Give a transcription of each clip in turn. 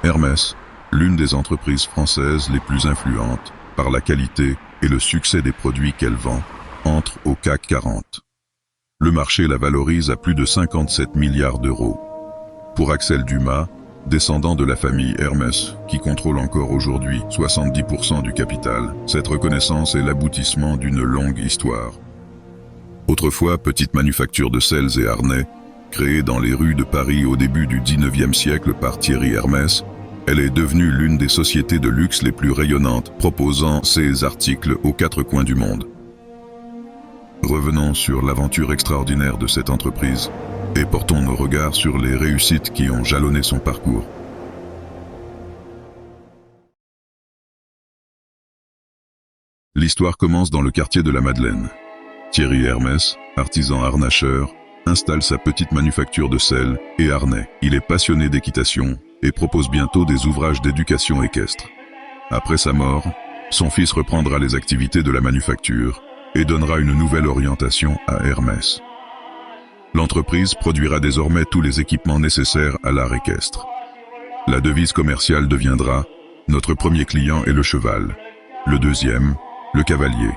Hermès, l'une des entreprises françaises les plus influentes, par la qualité et le succès des produits qu'elle vend, entre au CAC 40. Le marché la valorise à plus de 57 milliards d'euros. Pour Axel Dumas, descendant de la famille Hermès, qui contrôle encore aujourd'hui 70% du capital, cette reconnaissance est l'aboutissement d'une longue histoire. Autrefois petite manufacture de selles et harnais, créée dans les rues de Paris au début du XIXe siècle par Thierry Hermès, elle est devenue l'une des sociétés de luxe les plus rayonnantes, proposant ses articles aux quatre coins du monde. Revenons sur l'aventure extraordinaire de cette entreprise et portons nos regards sur les réussites qui ont jalonné son parcours. L'histoire commence dans le quartier de la Madeleine. Thierry Hermès, artisan harnacheur, installe sa petite manufacture de selles et harnais. Il est passionné d'équitation et propose bientôt des ouvrages d'éducation équestre. Après sa mort, son fils reprendra les activités de la manufacture et donnera une nouvelle orientation à Hermès. L'entreprise produira désormais tous les équipements nécessaires à l'art équestre. La devise commerciale deviendra « Notre premier client est le cheval », le deuxième, le cavalier.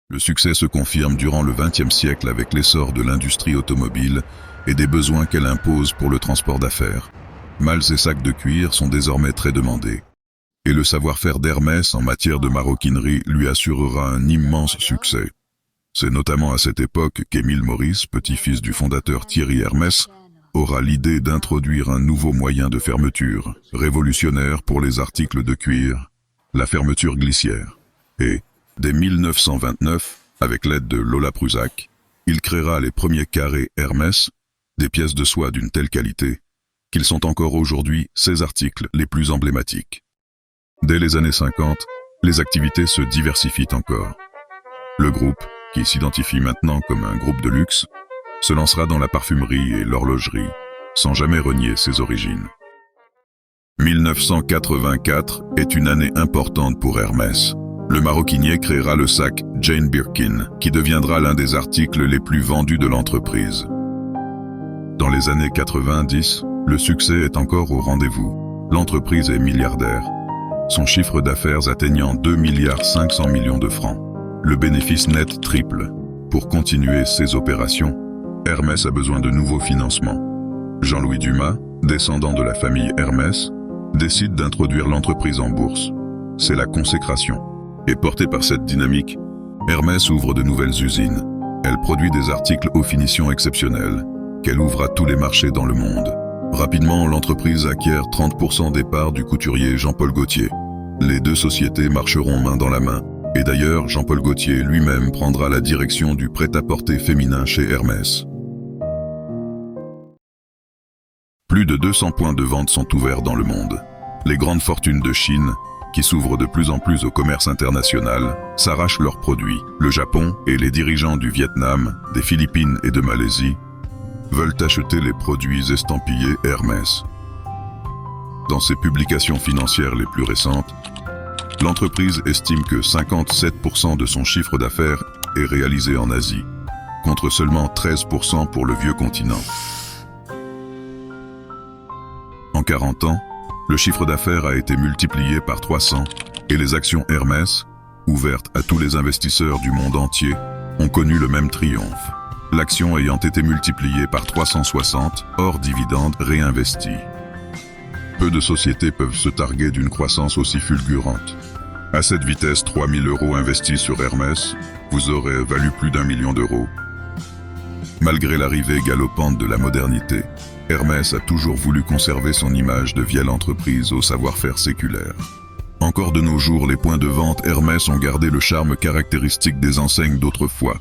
Le succès se confirme durant le XXe siècle avec l'essor de l'industrie automobile et des besoins qu'elle impose pour le transport d'affaires. Malles et sacs de cuir sont désormais très demandés. Et le savoir-faire d'Hermès en matière de maroquinerie lui assurera un immense succès. C'est notamment à cette époque qu'Émile Maurice, petit-fils du fondateur Thierry Hermès, aura l'idée d'introduire un nouveau moyen de fermeture, révolutionnaire pour les articles de cuir, la fermeture glissière. Et, dès 1929, avec l'aide de Lola Prusak, il créera les premiers carrés Hermès, des pièces de soie d'une telle qualité, qu'ils sont encore aujourd'hui ses articles les plus emblématiques. Dès les années 50, les activités se diversifient encore. Le groupe, qui s'identifie maintenant comme un groupe de luxe, se lancera dans la parfumerie et l'horlogerie, sans jamais renier ses origines. 1984 est une année importante pour Hermès. Le maroquinier créera le sac Jane Birkin, qui deviendra l'un des articles les plus vendus de l'entreprise. Dans les années 90, le succès est encore au rendez-vous. L'entreprise est milliardaire, son chiffre d'affaires atteignant 2,5 milliards de francs. Le bénéfice net triple. Pour continuer ses opérations, Hermès a besoin de nouveaux financements. Jean-Louis Dumas, descendant de la famille Hermès, décide d'introduire l'entreprise en bourse. C'est la consécration. Et portée par cette dynamique, Hermès ouvre de nouvelles usines. Elle produit des articles aux finitions exceptionnelles, qu'elle ouvre à tous les marchés dans le monde. Rapidement, l'entreprise acquiert 30% des parts du couturier Jean-Paul Gaultier. Les deux sociétés marcheront main dans la main. Et d'ailleurs, Jean-Paul Gaultier lui-même prendra la direction du prêt-à-porter féminin chez Hermès. Plus de 200 points de vente sont ouverts dans le monde. Les grandes fortunes de Chine, qui s'ouvrent de plus en plus au commerce international, s'arrachent leurs produits. Le Japon et les dirigeants du Vietnam, des Philippines et de Malaisie veulent acheter les produits estampillés Hermès. Dans ses publications financières les plus récentes, l'entreprise estime que 57% de son chiffre d'affaires est réalisé en Asie, contre seulement 13% pour le vieux continent. En 40 ans, le chiffre d'affaires a été multiplié par 300 et les actions Hermès, ouvertes à tous les investisseurs du monde entier, ont connu le même triomphe. L'action ayant été multipliée par 360 hors dividendes réinvestis. Peu de sociétés peuvent se targuer d'une croissance aussi fulgurante. À cette vitesse, 3 000 € investis sur Hermès vous auraient valu plus d'1 million d'euros. Malgré l'arrivée galopante de la modernité, Hermès a toujours voulu conserver son image de vieille entreprise au savoir-faire séculaire. Encore de nos jours, les points de vente Hermès ont gardé le charme caractéristique des enseignes d'autrefois.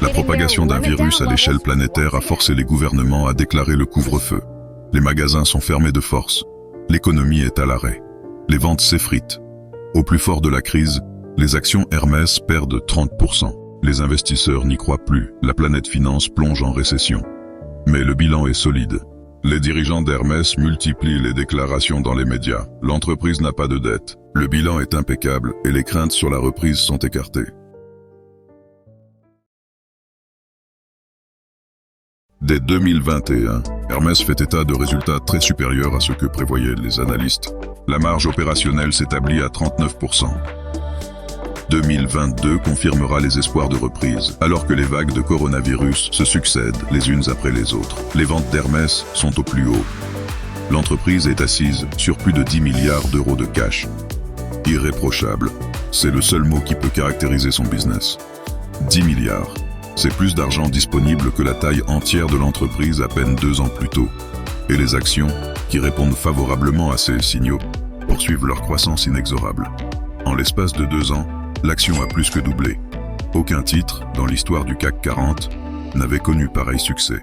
La propagation d'un virus à l'échelle planétaire a forcé les gouvernements à déclarer le couvre-feu. Les magasins sont fermés de force. L'économie est à l'arrêt. Les ventes s'effritent. Au plus fort de la crise, les actions Hermès perdent 30%. Les investisseurs n'y croient plus. La planète finance plonge en récession. Mais le bilan est solide. Les dirigeants d'Hermès multiplient les déclarations dans les médias. L'entreprise n'a pas de dette. Le bilan est impeccable et les craintes sur la reprise sont écartées. Dès 2021, Hermès fait état de résultats très supérieurs à ce que prévoyaient les analystes. La marge opérationnelle s'établit à 39%. 2022 confirmera les espoirs de reprise, alors que les vagues de coronavirus se succèdent les unes après les autres. Les ventes d'Hermès sont au plus haut. L'entreprise est assise sur plus de 10 milliards d'euros de cash. Irréprochable, c'est le seul mot qui peut caractériser son business. 10 milliards. C'est plus d'argent disponible que la taille entière de l'entreprise à peine 2 ans plus tôt. Et les actions, qui répondent favorablement à ces signaux, poursuivent leur croissance inexorable. En l'espace de 2 ans, l'action a plus que doublé. Aucun titre, dans l'histoire du CAC 40, n'avait connu pareil succès.